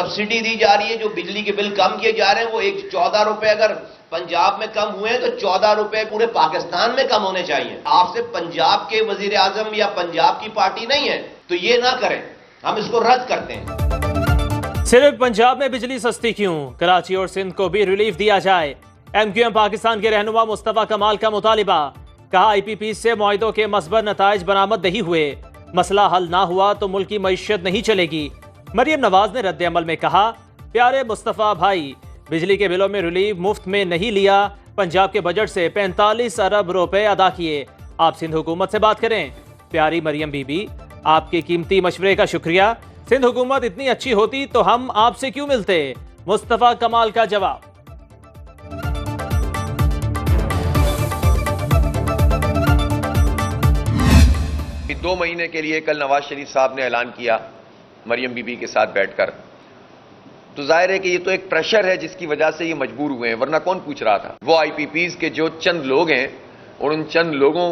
Subsidy दी जा रही है, जो बिजली के बिल कम किए जा रहे हैं, वो 14 रुपए अगर पंजाब में कम हुए तो 14 रुपए पूरे पाकिस्तान में कम होने चाहिए। आपसे पंजाब के वजीर आजम या पंजाब की पार्टी नहीं है, तो ये ना करें, हम इसको रद्द करते हैं। सिर्फ पंजाब में बिजली सस्ती क्यों? कराची और सिंध को भी रिलीफ दिया जाए। MQM पाकिस्तान के रहनुमा मुस्तफा कमाल का मुतालिबा। कहा IPP से मुआहिदों के मस्बर नताइज बरामद नहीं हुए, मसला हल ना हुआ तो मुल्क की मईशत नहीं चलेगी। मरियम नवाज ने रद्द अमल में कहा, प्यारे मुस्तफा भाई, बिजली के बिलों में रिलीफ मुफ्त में नहीं लिया, पंजाब के बजट से 45 अरब रुपए अदा किए। आप सिंध हुकूमत से बात करें। प्यारी मरियम बीबी, आपके कीमती मशवरे का शुक्रिया। सिंध हुकूमत इतनी अच्छी होती तो हम आपसे क्यों मिलते? मुस्तफा कमाल का जवाब। 2 महीने के लिए कल नवाज शरीफ साहब ने ऐलान किया मरियम बीबी के साथ बैठकर, तो जाहिर है कि ये तो एक प्रेशर है जिसकी वजह से ये मजबूर हुए हैं, वरना कौन पूछ रहा था। वो IPPs के जो चंद लोग हैं और उन चंद लोगों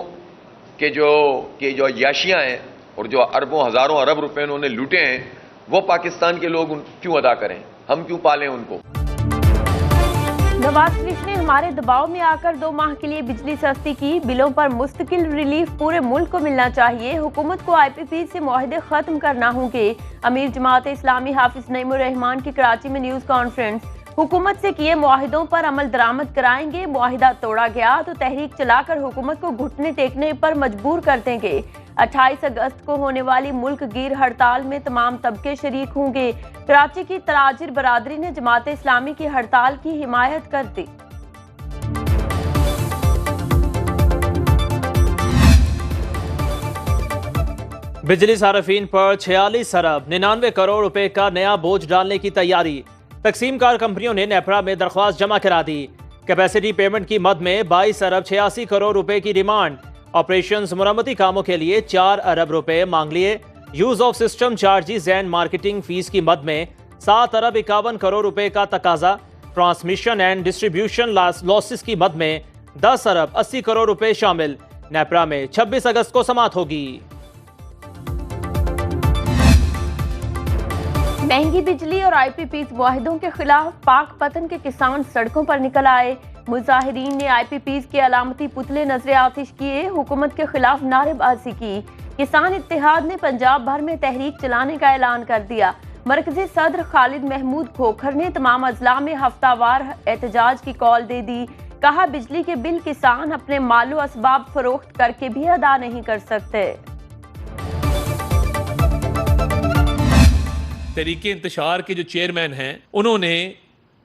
के जो याशियां हैं और जो अरबों हजारों अरब रुपए उन्होंने लूटे हैं, वो पाकिस्तान के लोग क्यों अदा करें? हम क्यों पालें उनको? नवाज शरीफ ने हमारे दबाव में आकर 2 माह के लिए बिजली सस्ती की। बिलों पर मुस्तकिल रिलीफ पूरे मुल्क को मिलना चाहिए। हुकूमत को IPP से मुआहदे खत्म करना होंगे। अमीर जमात इस्लामी हाफिज नईमुर रहमान की कराची में न्यूज कॉन्फ्रेंस। हुकूमत से किए मुआहिदों पर अमल दरामद कराएंगे। मुआहिदा तोड़ा गया तो तहरीक चलाकर हुकूमत को घुटने टेकने पर मजबूर कर देंगे। 28 अगस्त को होने वाली मुल्क गिर हड़ताल में तमाम तबके शरीक होंगे। कराची की तराजिर बरादरी ने जमात इस्लामी की हड़ताल की हिमायत कर दी। बिजली सार्फिन पर 46 अरब 99 करोड़ रुपए का नया बोझ डालने की तैयारी। तकसीम कार कंपनियों ने नेपरा में दरख्वास्त जमा करा दी। कैपेसिटी पेमेंट की मद में 22 अरब 86 करोड़ रुपए की डिमांड। ऑपरेशंस मुरम्मती कामों के लिए 4 अरब रुपए मांग लिए। Use of system charges and marketing fees की मद में 7 अरब 51 करोड़ रुपए का तकाजा। ट्रांसमिशन एंड डिस्ट्रीब्यूशन लॉसेस की मद में 10 अरब 80 करोड़ रुपए शामिल। नेपरा में 26 अगस्त को समाअत होगी। महंगी बिजली और IPPs मुआहिदों के खिलाफ पाक पतन के किसान सड़कों पर निकल आए। मुजाहिरीन ने IPPs के अलामती पुतले नजर आतिश किए। हुकूमत के खिलाफ नारेबाजी की। किसान इत्तेहाद ने पंजाब भर में तहरीक चलाने का ऐलान कर दिया। मरकजी सदर खालिद महमूद खोखर ने तमाम अजला में हफ्तावार एहतजाज की कॉल दे दी। कहा, बिजली के बिल किसान अपने मालो असबाब फरोख्त करके भी अदा नहीं कर सकते। तहरीके इंतशार के जो चेयरमैन हैं, उन्होंने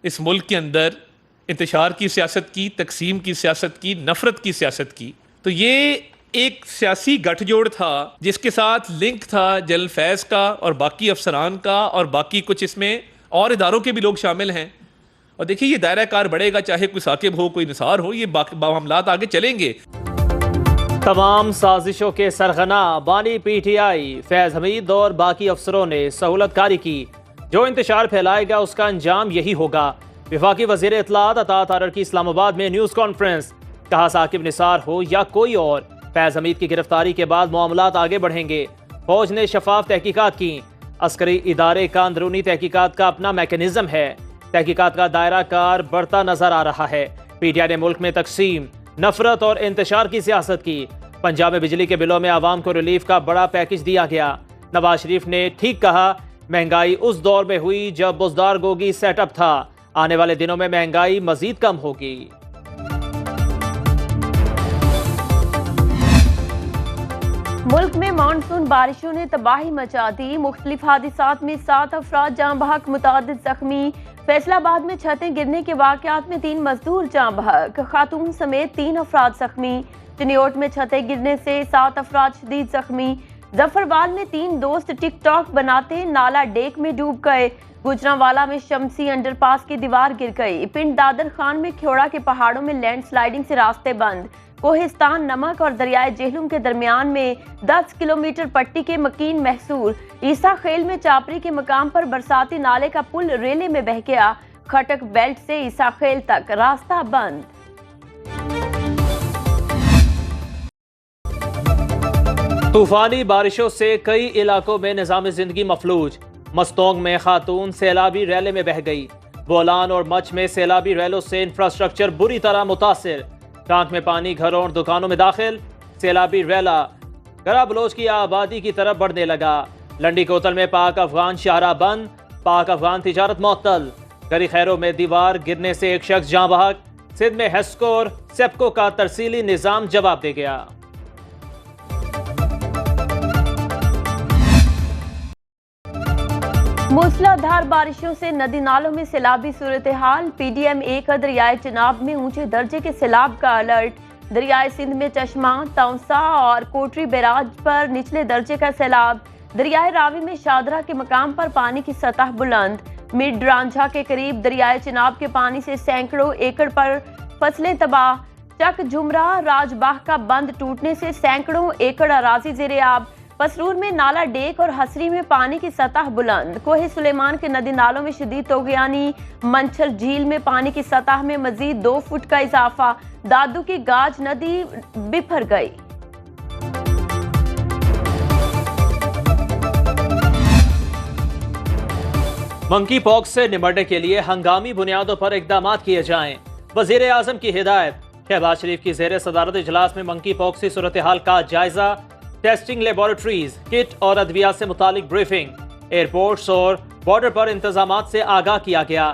इस मुल्क के अंदर इंतशार की सियासत की, तकसीम की सियासत की, नफरत की सियासत की। तो ये एक सियासी गठजोड़ था जिसके साथ लिंक था जनरल फैज का और बाकी अफसरान का और बाकी कुछ इसमें और इदारों के भी लोग शामिल हैं। और देखिए, ये दायरा कार बढ़ेगा, चाहे कोई साकिब हो, कोई निसार हो, ये मामलात आगे चलेंगे। तमाम साजिशों के सरगना बानी PTI फैज हमीद और बाकी अफसरों ने सहूलतकारी की। जो इंतशार फैलाएगा उसका अंजाम यही होगा। वफाकी वजीर इत्तलात अतात तारर की इस्लामाबाद में न्यूज़ कॉन्फ्रेंस। कहा, साकिब निसार हो या कोई और, फैज हमीद की गिरफ्तारी के बाद मामलात आगे बढ़ेंगे। फौज ने शफाफ तहकीकात की। अस्करी इदारे का अंदरूनी तहकीकात का अपना मैकेनिज्म है। तहकीकात का दायरा कार बढ़ता नजर आ रहा है। PTI ने मुल्क में तकसीम, नफरत और इंतशार की सियासत की। पंजाब में बिजली के बिलों में आवाम को रिलीफ का बड़ा पैकेज दिया गया। नवाज शरीफ ने ठीक कहा, महंगाई उस दौर में हुई जब बुजदार गोगी सेटअप था। आने वाले दिनों में महंगाई मजीद कम होगी। मुल्क में मानसून बारिशों ने तबाही मचा दी। मुख्तलिफ हादिसात में 7 अफराद जाँ बहक, मुतादिद जख्मी। फैसलाबाद में छतें गिरने के वाकयात में 3 मजदूर जाँ बहक, खातून समेत 3 अफराद जख्मी। चिन्योट में छतें गिरने से 7 अफराद शदीद जख्मी। जफरवाल में 3 दोस्त टिकटॉक बनाते नाला डेक में डूब गए। गुजरांवाला में शमसी अंडरपास की दीवार गिर गई। पिंड दादर खान में ख्योड़ा के पहाड़ों में लैंडस्लाइडिंग से रास्ते बंद। कोहिस्तान नमक और दरियाए जेहलुम के दरमियान में 10 किलोमीटर पट्टी के मकीन महसूर। ईसा खेल में चापरी के मकाम पर बरसाती नाले का पुल रेले में बह गया। खटक बेल्ट से ईसा खेल तक रास्ता बंद। तूफानी बारिशों से कई इलाकों में निजाम जिंदगी मफलूज। मस्तोंग में खातून सैलाबी रैले में बह गई। बोलान और मच में सैलाबी रैलों से इंफ्रास्ट्रक्चर बुरी तरह मुतासिर। टांक में पानी घरों और दुकानों में दाखिल। सैलाबी रैला गरा बलोच की आबादी की तरफ बढ़ने लगा। लंडी कोतल में पाक अफगान शाहराह बंद। पाक अफगान तिजारत मुअत्तल। गरी खैरों में दीवार गिरने से एक शख्स जाँ बहक। सिंध में हेस्को और सेप्को का तरसीली निजाम जवाब दे गया। मूसलाधार बारिशों से नदी नालों में सैलाबी सूरत हाल। PDM 1 दरियाए चिनाब में ऊंचे दर्जे के सैलाब का अलर्ट। दरियाए सिंध में चश्मा, तौसा और कोटरी बैराज पर निचले दर्जे का सैलाब। दरियाए रावी में शादरा के मकाम पर पानी की सतह बुलंद। मिड रांझा के करीब दरियाए चिनाब के पानी से सैकड़ों एकड़ पर फसलें तबाह। चक झुमरा राजबाह का बंद टूटने से सैकड़ों एकड़ अराजी ज़ेरे आब। पसरूर में नाला डेक और हसरी में पानी की सतह बुलंद। कोहे सुलेमान के नदी नालों में शदीद तोगयानी। मंछल झील में पानी की सतह में मजीद 2 फुट का इजाफा। दादू की गाज नदी बिफर गई। मंकी पॉक्स से निपटने के लिए हंगामी बुनियादों पर इकदाम किए जाएं। वजीर आजम की हिदायत। शहबाज शरीफ की जेर सदारत इजलास में मंकी पॉक्स की सूरत हाल का जायजा। टेस्टिंग लेबोरेटरीज, किट और अद्वियात से मुतालिक ब्रीफिंग। एयरपोर्ट्स और बॉर्डर पर इंतजामात से आगाह किया गया।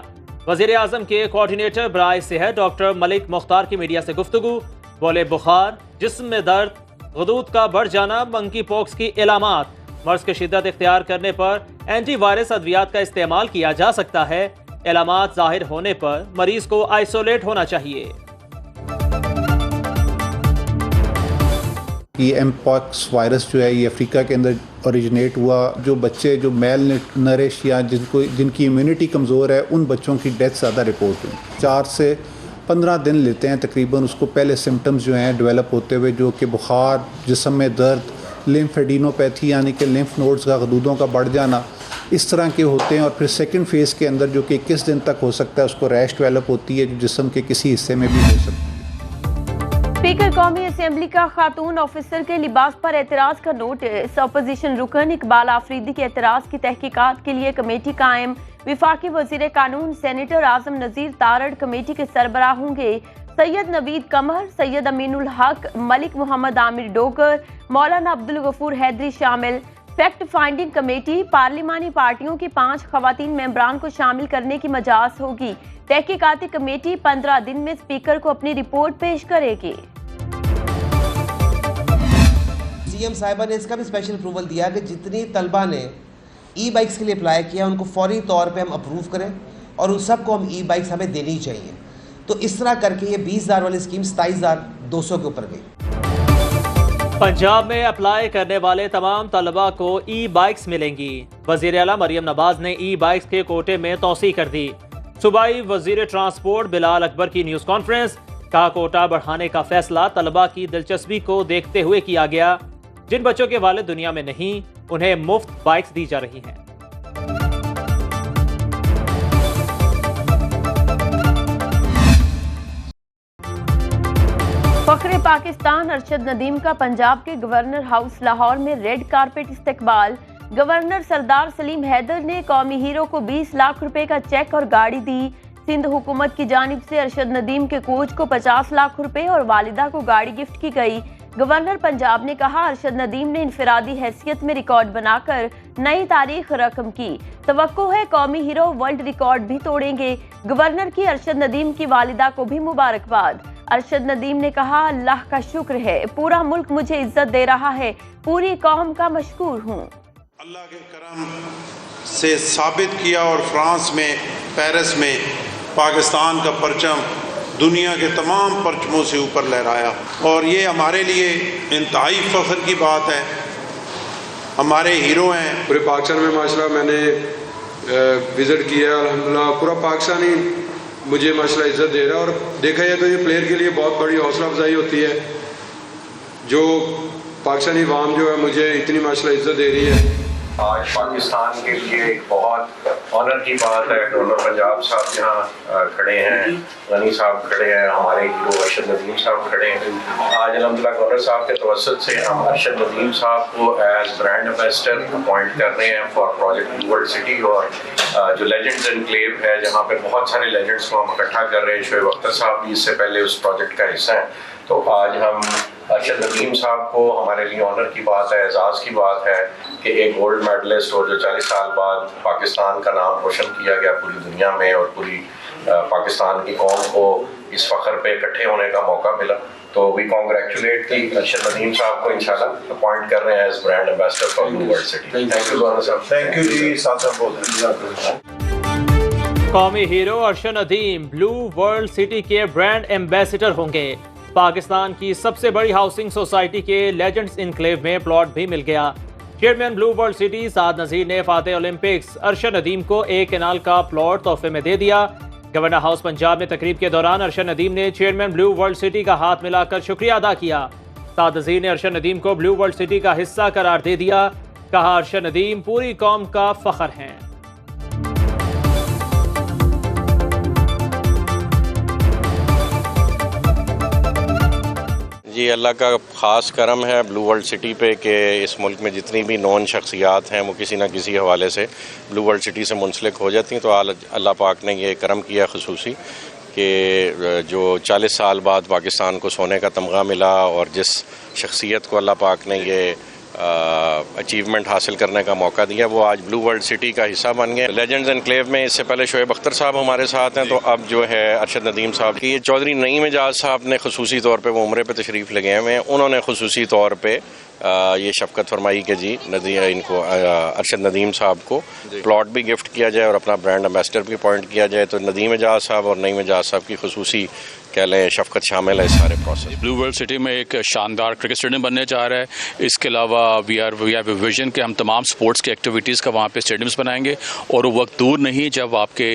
वजीर आजम के कोऑर्डिनेटर बराए सेहत डॉक्टर मलिक मुख्तार की मीडिया से गुफ्तगू। बोले बुखार, जिस्म में दर्द, गदूद का बढ़ जाना मंकी पॉक्स की इलामात। मर्ज की शिद्दत इख्तियार करने पर एंटीवायरस अद्वियात का इस्तेमाल किया जा सकता है। इलामात जाहिर होने पर मरीज को आइसोलेट होना चाहिए। ये एमपॉक्स वायरस जो है ये अफ्रीका के अंदर ओरिजिनेट हुआ। जो बच्चे जो मेल नरिश या जिनकी इम्यूनिटी कमज़ोर है उन बच्चों की डेथ ज़्यादा रिपोर्ट हुई। 4 से 15 दिन लेते हैं तकरीबन उसको पहले सिम्टम्स जो हैं डेवलप होते हुए, जो कि बुखार, जिस्म में दर्द, लिम्फेडिनोपैथी यानी कि लिम्फ नोड्स का गदूदों का बढ़ जाना, इस तरह के होते हैं। और फिर सेकंड फेज़ के अंदर जो कि 21 दिन तक हो सकता है उसको रैश डेवलप होती है जो जिस्म के किसी हिस्से में भी हो सकती है। स्पीकर कौमी असेंबली का खातून ऑफिसर के लिबास पर एतराज़ का नोटिस। अपोजिशन रुकन इकबाल आफरीदी के एतराज़ की तहकीकात के लिए कमेटी कायम। विफाकी वजीर कानून सेनेटर आजम नज़ीर तारड़ कमेटी के सरबराह होंगे। सैयद नवीद कमर, सैयद अमीनुल हक, मलिक मोहम्मद आमिर डोगर, मौलाना अब्दुल गफूर हैदरी शामिल। फैक्ट फाइंडिंग कमेटी पार्लिमानी पार्टियों की 5 खवातीन मेंबरान को शामिल करने की मजाज होगी। तहकीकाती कमेटी 15 दिन में स्पीकर को अपनी रिपोर्ट पेश करेगी। सीएम साहिबा ने इसका भी स्पेशल अप्रूवल दिया कि जितनी तलबा ने ई बाइक्स के लिए अप्लाई किया उनको फौरी तौर पे हम अप्रूव करें और उन सबको हम ई बाइक्स हमें देनी चाहिए। तो इस तरह करके ये 20,000 वाली स्कीम 27,200 के ऊपर गई। पंजाब में अप्लाई करने वाले तमाम तलबा को ई बाइक्स मिलेंगी। वजीर आला मरियम नवाज ने ई बाइक्स के कोटे में तोसी कर दी। सूबाई वजीर ट्रांसपोर्ट बिलाल अकबर की न्यूज़ कॉन्फ्रेंस। का कोटा बढ़ाने का फैसला तलबा की दिलचस्पी को देखते हुए किया गया। जिन बच्चों के वालिद दुनिया में नहीं उन्हें मुफ्त बाइक्स दी जा रही हैं। फखरे पाकिस्तान अरशद नदीम का पंजाब के गवर्नर हाउस लाहौर में रेड कारपेट इस्तकबाल। गवर्नर सरदार सलीम हैदर ने कौमी हीरो को 20 लाख रुपए का चेक और गाड़ी दी। सिंध हुकूमत की जानिब से अरशद नदीम के कोच को 50 लाख रुपए और वालिदा को गाड़ी गिफ्ट की गई। गवर्नर पंजाब ने कहा अरशद नदीम ने इनफरादी हैसियत में रिकॉर्ड बनाकर नई तारीख रकम की। तवक्को है कौमी हीरो वर्ल्ड रिकॉर्ड भी तोड़ेंगे। गवर्नर की अरशद नदीम की वालिदा को भी मुबारकबाद। अरशद नदीम ने कहा अल्लाह का शुक्र है, पूरा मुल्क मुझे इज्जत दे रहा है, पूरी कौम का मशकूर हूँ। अल्लाह के करम से साबित किया और फ्रांस में, पेरिस में पाकिस्तान का परचम दुनिया के तमाम परचमों से ऊपर लहराया और ये हमारे लिए इंतहाई फ़ख्र की बात है। हमारे हीरो हैं। पूरे पाकिस्तान में माशाल्लाह मैंने विज़िट किया, अल्हम्दुलिल्लाह पूरा पाकिस्तान ही मुझे माशाल्लाह इज़्ज़त दे रहा है। और देखा जाए तो ये प्लेयर के लिए बहुत बड़ी हौसला अफजाई होती है जो पाकिस्तानी अवाम जो है मुझे इतनी माशाल्लाह इज़्ज़त दे रही है। आज पाकिस्तान के लिए एक बहुत ऑनर की बात है। डोनर पंजाब साहब यहाँ खड़े हैं, गनी साहब खड़े हैं, हमारे हीरो अरशद नदीम साहब खड़े हैं। आज अल्हम्दुलिल्लाह गवर्नर साहब के तवस्सुत से हम अरशद नदीम साहब को एज ब्रांड एम्बेसडर अपॉइंट कर रहे हैं for project blue World city. और जो लेजेंड्स एनक्लेव है जहाँ पे बहुत सारे लेजेंड्स को हम इकट्ठा कर रहे हैं, शोएब अख्तर साहब भी इससे पहले उस प्रोजेक्ट का हिस्सा हैं। तो आज हम अरशद नदीम साहब को, हमारे लिए ऑनर की बात है, एजाज़ की बात है कि एक गोल्ड मेडलिस्ट और जो 40 साल बाद पाकिस्तान का नाम रोशन किया गया पूरी दुनिया में और पूरी पाकिस्तान की कौम को इस फख्र पे इकट्ठे होने का मौका मिला। तो we congratulate the Arshad Nadeem साहब को इंशाल्लाह अपॉइंट कर रहे हैं as brand ambassador for Blue World City. Thank you साहब। थैंक यू जी साहब। कौमी hero Arshad Nadeem Blue World City के ब्रांड एम्बेसडर होंगे। पाकिस्तान की सबसे बड़ी हाउसिंग सोसाइटी के लेजेंड्स इनक्लेव में प्लॉट भी मिल गया। Chairman Blue World City Saad Nazir ने फातेह ओलंपिक्स अरशद नदीम को एक कनाल का प्लॉट तोहफे में दे दिया। गवर्नर हाउस पंजाब में तकरीब के दौरान अरशद नदीम ने चेयरमैन ब्लू वर्ल्ड सिटी का हाथ मिलाकर शुक्रिया अदा किया। साद नज़ीर ने अरशद नदीम को ब्लू वर्ल्ड सिटी का हिस्सा करार दे दिया। कहा, अरशद नदीम पूरी कौम का फख्र हैं। जी, अल्लाह का ख़ास करम है ब्लू वर्ल्ड सिटी पे कि इस मुल्क में जितनी भी नॉन शख्सियात हैं वो किसी न किसी हवाले से ब्लू वर्ल्ड सिटी से मुंसलिक हो जाती हैं। तो अल्लाह पाक ने ये करम किया खुसूसी कि जो 40 साल बाद पाकिस्तान को सोने का तमगा मिला और जिस शख्सियत को अल्लाह पाक ने ये अचीवमेंट हासिल करने का मौका दिया वो आज ब्लू वर्ल्ड सिटी का हिस्सा बन गए। लेजेंड्स एनक्लेव में इससे पहले शोएब अख्तर साहब हमारे साथ हैं, तो अब जो है अरशद नदीम साहब की चौधरी नईम एजाज साहब ने खुसूसी तौर पे वो उम्रे पे तशरीफ़ ले गए हुए हैं। उन्होंने खुसूसी तौर पे ये शफ़क़त फरमाई कि जी इनको अरशद नदीम साहब को प्लॉट भी गिफ्ट किया जाए और अपना ब्रांड एम्बेसडर भी अपॉइंट किया जाए। तो नदीम एजाज साहब और नईम एजाज साहब की खुसूसी कह लें शफ़क़त शामिल है इस सारे प्रोसेस। ब्लू वर्ल्ड सिटी में एक शानदार क्रिकेट स्टेडियम बनने जा रहा है। इसके अलावा वी हैव विजन के हम तमाम स्पोर्ट्स की एक्टिविटीज़ का वहाँ पे स्टेडियम्स बनाएंगे और वो वक्त दूर नहीं जब आपके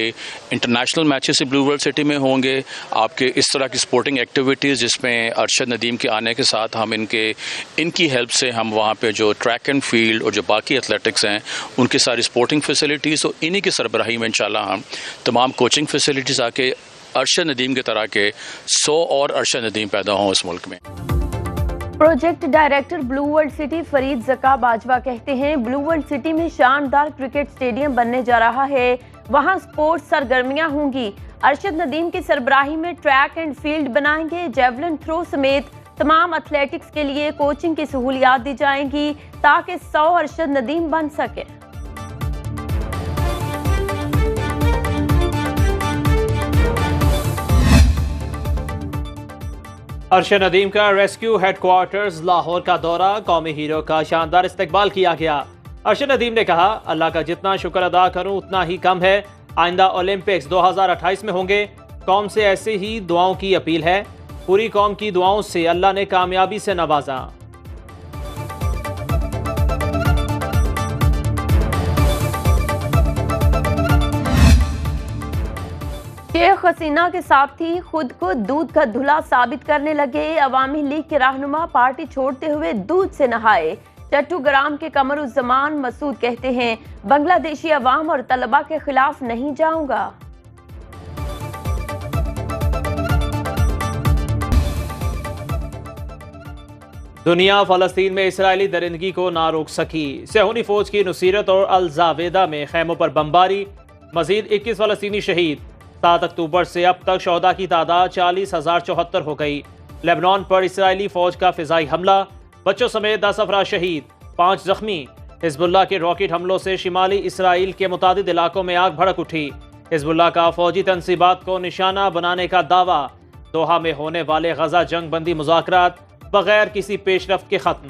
international matches blue World city में होंगे। आपके इस तरह की स्पोर्टिंग एक्टिविटीज़ जिसमें अरशद नदीम के आने के साथ हम इनकी हेल्प से हम वहाँ पे जो ट्रैक एंड फील्ड और जो बाकी एथलेटिक्स हैं उनकी सारी स्पोर्टिंग फैसिलिटीज़ और इन्हीं की सरबराही में इंशाल्लाह हम तमाम कोचिंग फैसिलिटीज़ आके अरशद नदीम की तरह के 100 और अरशद नदीम पैदा हों इस मुल्क में। Project director blue World city Farid Zaka Bajwa कहते हैं, ब्लू वर्ल्ड सिटी में शानदार क्रिकेट स्टेडियम बनने जा रहा है, वहां स्पोर्ट्स सरगर्मियां होंगी। अरशद नदीम की सरबराही में ट्रैक एंड फील्ड बनाएंगे। जेवलिन थ्रो समेत तमाम एथलेटिक्स के लिए कोचिंग की सहूलियात दी जाएंगी ताकि 100 अरशद नदीम बन सके। अरशद नदीम का रेस्क्यू हेडक्वार्टर्स लाहौर का दौरा, कौमी हीरो का शानदार इस्तकबाल किया गया। अरशद नदीम ने कहा, अल्लाह का जितना शुक्र अदा करूं उतना ही कम है। आइंदा ओलंपिक्स 2028 में होंगे। कौम से ऐसे ही दुआओं की अपील है। पूरी कौम की दुआओं से अल्लाह ने कामयाबी से नवाजा। शेख हसीना के साथी खुद को दूध का धुला साबित करने लगे। अवामी लीग के रहनुमा पार्टी छोड़ते हुए दूध से नहाए। चट्टूग्राम के कमरुज़्ज़मान मसूद कहते हैं, बांग्लादेशी अवाम और तलबा के खिलाफ नहीं जाऊंगा। दुनिया फ़लस्तीन में इसराइली दरिंदगी को ना रोक सकी। सेहूनी फौज की नुसीरत और अल जावेदा में खैमों पर बमबारी। मजीद 21 फ़लस्तीनी शहीद। 7 अक्टूबर से अब तक शोहदा की तादाद 40,074 हो गई। लेबनान पर इसराइली फौज का फिजाई हमला, बच्चों समेत 10 अफराद शहीद, 5 जख्मी। हिजबुल्लाह के रॉकेट हमलों से शिमाली इसराइल के मुतादिद इलाकों में आग भड़क उठी। हिजबुल्लाह का फौजी तनसीबात को निशाना बनाने का दावा। दोहा में होने वाले गजा जंग बंदी मुज़ाकरात बगैर किसी पेशरफ्त के खत्म।